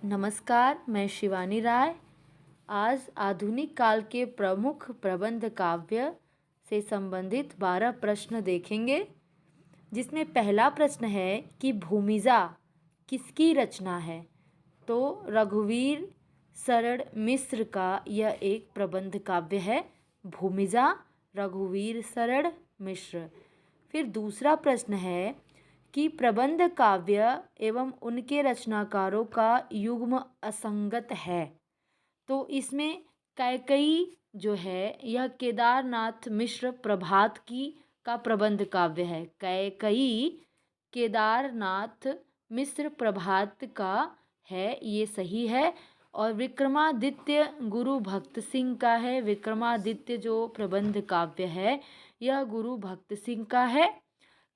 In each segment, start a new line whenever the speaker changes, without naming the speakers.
नमस्कार, मैं शिवानी राय। आज आधुनिक काल के प्रमुख प्रबंध काव्य से संबंधित 12 प्रश्न देखेंगे, जिसमें पहला प्रश्न है कि भूमिजा किसकी रचना है। तो रघुवीर शरण मिश्र का यह एक प्रबंध काव्य है, भूमिजा रघुवीर शरण मिश्र। फिर दूसरा प्रश्न है कि प्रबंध काव्य एवं उनके रचनाकारों का युग्म असंगत है। तो इसमें कैकेयी जो है यह केदारनाथ मिश्र प्रभात का प्रबंध काव्य है। कैकेयी केदारनाथ मिश्र प्रभात का है, ये सही है। और विक्रमादित्य गुरु भक्त सिंह का है। विक्रमादित्य जो प्रबंध काव्य है यह गुरु भक्त सिंह का है।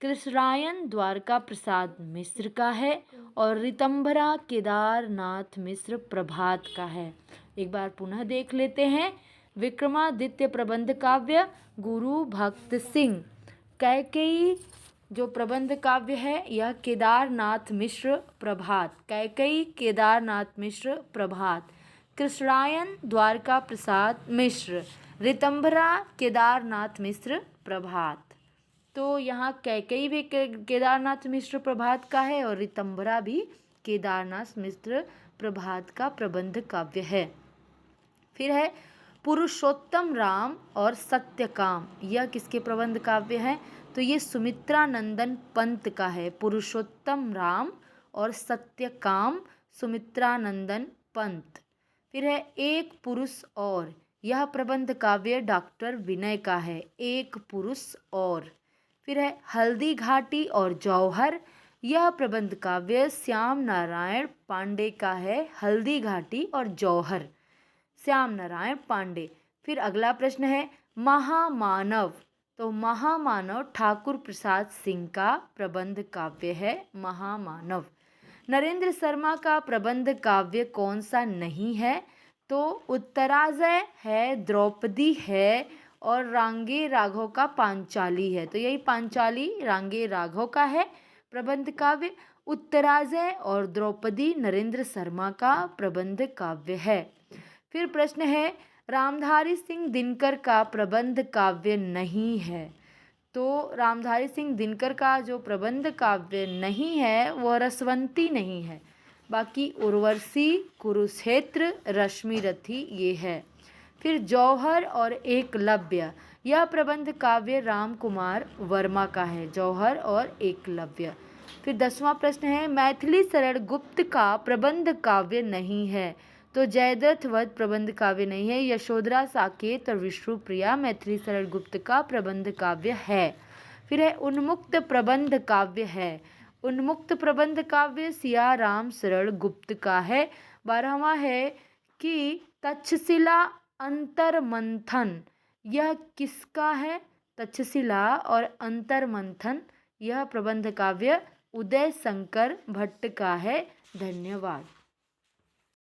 कृष्णरायन द्वारका प्रसाद मिश्र का है और ऋतंभरा केदारनाथ मिश्र प्रभात का है। एक बार पुनः देख लेते हैं। विक्रमादित्य प्रबंध काव्य गुरु भक्त सिंह। कैकेयी जो प्रबंध काव्य है यह केदारनाथ मिश्र प्रभात। कैकेयी केदारनाथ मिश्र प्रभात। कृष्णरायन द्वारका प्रसाद मिश्र। ऋतंभरा केदारनाथ मिश्र प्रभात। तो यहाँ कैकेयी भी केदारनाथ मिश्र प्रभात का है और ऋतंभरा भी केदारनाथ मिश्र प्रभात का प्रबंध काव्य है। फिर है पुरुषोत्तम राम और सत्यकाम, यह किसके प्रबंध काव्य है। तो ये सुमित्रा नंदन पंत का है। पुरुषोत्तम राम और सत्यकाम सुमित्रा नंदन पंत। फिर है एक पुरुष और, यह प्रबंध काव्य डॉक्टर विनय का है। एक पुरुष और। फिर है हल्दी घाटी और जौहर, यह प्रबंध काव्य श्याम नारायण पांडे का है। हल्दी घाटी और जौहर श्याम नारायण पांडे। फिर अगला प्रश्न है महामानव। तो महामानव ठाकुर प्रसाद सिंह का प्रबंध काव्य है। महामानव। नरेंद्र शर्मा का प्रबंध काव्य कौन सा नहीं है। तो उत्तराजय है, द्रौपदी है और रांगे राघव का पांचाली है। तो यही पांचाली रांगे राघव का है प्रबंध काव्य। उत्तराजय और द्रौपदी नरेंद्र शर्मा का प्रबंध काव्य है। फिर प्रश्न है रामधारी सिंह दिनकर का प्रबंध काव्य नहीं है। तो रामधारी सिंह दिनकर का जो प्रबंध काव्य नहीं है वह रसवंती नहीं है। बाकी उर्वशी, कुरुक्षेत्र, रश्मि रथी ये है। फिर जौहर और एकलव्य, यह प्रबंध काव्य राम कुमार वर्मा का है। जौहर और एकलव्य। फिर 10वां प्रश्न है मैथिली शरण गुप्त का प्रबंध काव्य नहीं है। तो जयद्रथ वध प्रबंध काव्य नहीं है। यशोधरा साकेत और विष्णुप्रिया मैथिली शरण गुप्त का प्रबंध काव्य है। फिर है उन्मुक्त प्रबंध काव्य है। उन्मुक्त प्रबंध काव्य सिया राम शरण गुप्त का है। 12वां है कि तक्षशिला अंतर्मंथन, यह किसका है। तक्षशिला और अंतर्मंथन यह प्रबंध काव्य उदय शंकर भट्ट का है। धन्यवाद।